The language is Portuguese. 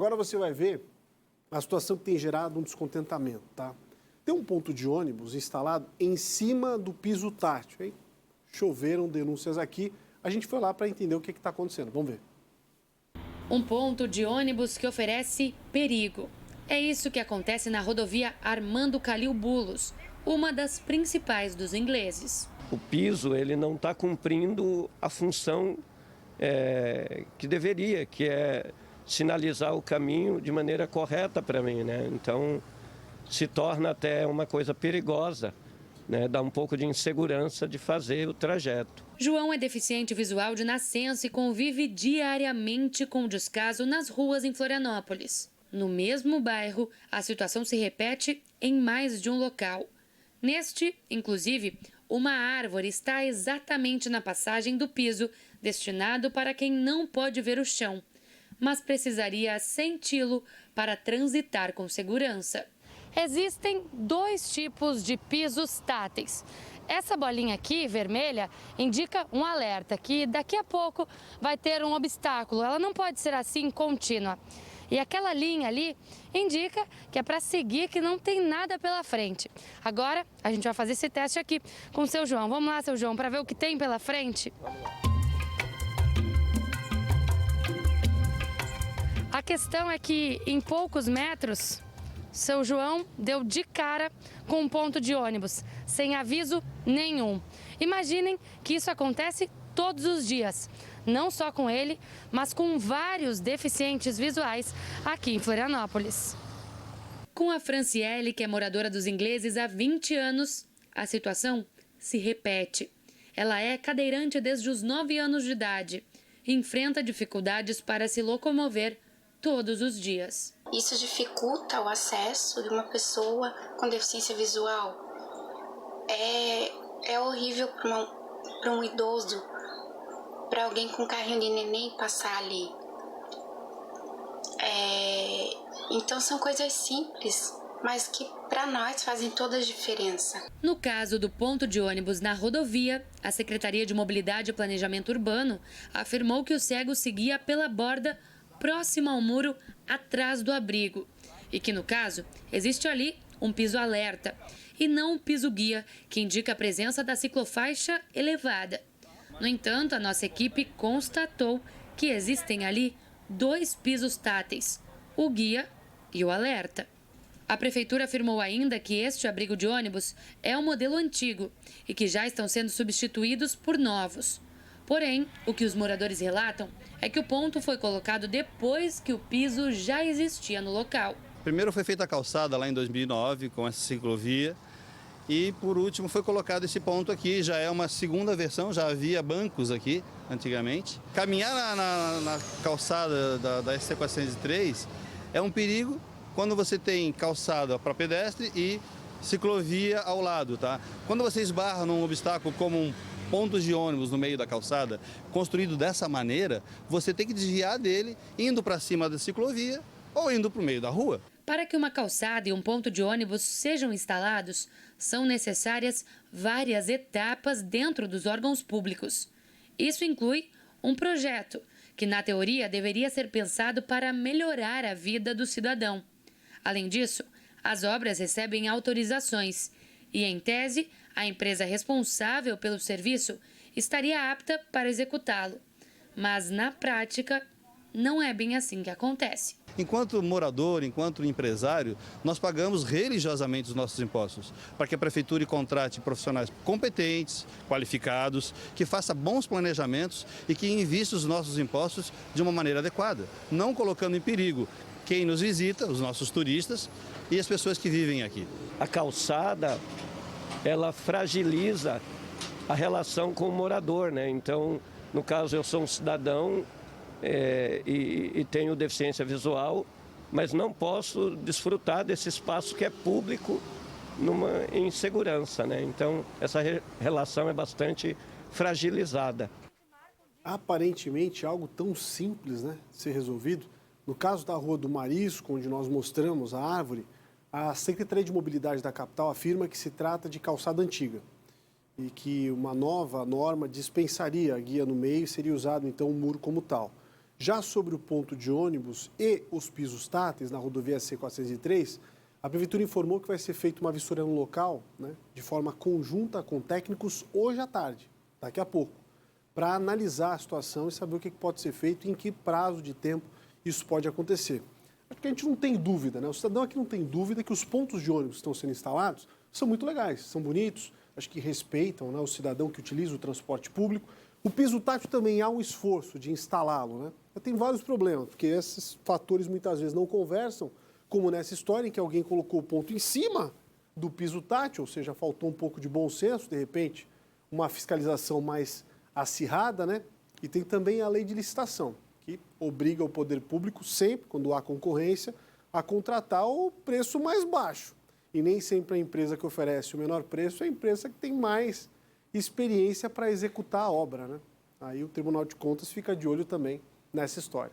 Agora você vai ver a situação que tem gerado um descontentamento, tá? Tem um ponto de ônibus instalado em cima do piso tátil, hein? Choveram denúncias aqui, a gente foi lá para entender o que está acontecendo. Vamos ver. Um ponto de ônibus que oferece perigo. É isso que acontece na rodovia Armando Calil Bullos, uma das principais dos ingleses. O piso ele não está cumprindo a função que deveria, que é sinalizar o caminho de maneira correta para mim, né? Então se torna até uma coisa perigosa, né? Dá um pouco de insegurança de fazer o trajeto. João é deficiente visual de nascença e convive diariamente com o descaso nas ruas em Florianópolis. No mesmo bairro, a situação se repete em mais de um local. Neste, inclusive, uma árvore está exatamente na passagem do piso, destinado para quem não pode ver o chão, mas precisaria senti-lo para transitar com segurança. Existem dois tipos de pisos táteis. Essa bolinha aqui, vermelha, indica um alerta que daqui a pouco vai ter um obstáculo. Ela não pode ser assim contínua. E aquela linha ali indica que é para seguir, que não tem nada pela frente. Agora, a gente vai fazer esse teste aqui com o seu João. Vamos lá, seu João, para ver o que tem pela frente? A questão é que em poucos metros, seu João deu de cara com um ponto de ônibus, sem aviso nenhum. Imaginem que isso acontece todos os dias, não só com ele, mas com vários deficientes visuais aqui em Florianópolis. Com a Franciele, que é moradora dos ingleses há 20 anos, a situação se repete. Ela é cadeirante desde os 9 anos de idade e enfrenta dificuldades para se locomover todos os dias. Isso dificulta o acesso de uma pessoa com deficiência visual. É horrível para um idoso, para alguém com carrinho de neném passar ali. Então são coisas simples, mas que para nós fazem toda a diferença. No caso do ponto de ônibus na rodovia, a Secretaria de Mobilidade e Planejamento Urbano afirmou que o cego seguia pela borda próxima ao muro atrás do abrigo e que, no caso, existe ali um piso alerta e não um piso guia que indica a presença da ciclofaixa elevada. No entanto, a nossa equipe constatou que existem ali dois pisos táteis, o guia e o alerta. A prefeitura afirmou ainda que este abrigo de ônibus é um modelo antigo e que já estão sendo substituídos por novos. Porém, o que os moradores relatam é que o ponto foi colocado depois que o piso já existia no local. Primeiro foi feita a calçada lá em 2009 com essa ciclovia e por último foi colocado esse ponto aqui, já é uma segunda versão, já havia bancos aqui antigamente. Caminhar na calçada da SC403 é um perigo quando você tem calçada para pedestre e ciclovia ao lado, tá? Quando você esbarra num obstáculo como um pontos de ônibus no meio da calçada, construído dessa maneira, você tem que desviar dele indo para cima da ciclovia ou indo para o meio da rua. Para que uma calçada e um ponto de ônibus sejam instalados, são necessárias várias etapas dentro dos órgãos públicos. Isso inclui um projeto, que na teoria deveria ser pensado para melhorar a vida do cidadão. Além disso, as obras recebem autorizações e, em tese, a empresa responsável pelo serviço estaria apta para executá-lo. Mas, na prática, não é bem assim que acontece. Enquanto morador, enquanto empresário, nós pagamos religiosamente os nossos impostos para que a prefeitura contrate profissionais competentes, qualificados, que façam bons planejamentos e que invista os nossos impostos de uma maneira adequada, não colocando em perigo quem nos visita, os nossos turistas e as pessoas que vivem aqui. A calçada, ela fragiliza a relação com o morador, né? Então, no caso, eu sou um cidadão e tenho deficiência visual, mas não posso desfrutar desse espaço que é público em segurança, né? Então, essa relação é bastante fragilizada. Aparentemente, algo tão simples, né, de ser resolvido. No caso da Rua do Marisco, onde nós mostramos a árvore, a Secretaria de Mobilidade da capital afirma que se trata de calçada antiga e que uma nova norma dispensaria a guia no meio e seria usado, então, o muro como tal. Já sobre o ponto de ônibus e os pisos táteis na rodovia C403, a Prefeitura informou que vai ser feita uma vistoria no local, né, de forma conjunta com técnicos hoje à tarde, daqui a pouco, para analisar a situação e saber o que pode ser feito e em que prazo de tempo isso pode acontecer. Acho que a gente não tem dúvida, né? O cidadão aqui não tem dúvida que os pontos de ônibus que estão sendo instalados são muito legais, são bonitos, acho que respeitam, né, o cidadão que utiliza o transporte público. O piso tátil também há um esforço de instalá-lo, né? Tem vários problemas, porque esses fatores muitas vezes não conversam, como nessa história em que alguém colocou o ponto em cima do piso tátil, ou seja, faltou um pouco de bom senso, de repente, uma fiscalização mais acirrada, né? E tem também a lei de licitação, que obriga o poder público sempre, quando há concorrência, a contratar o preço mais baixo. E nem sempre a empresa que oferece o menor preço é a empresa que tem mais experiência para executar a obra, né? Aí o Tribunal de Contas fica de olho também nessa história.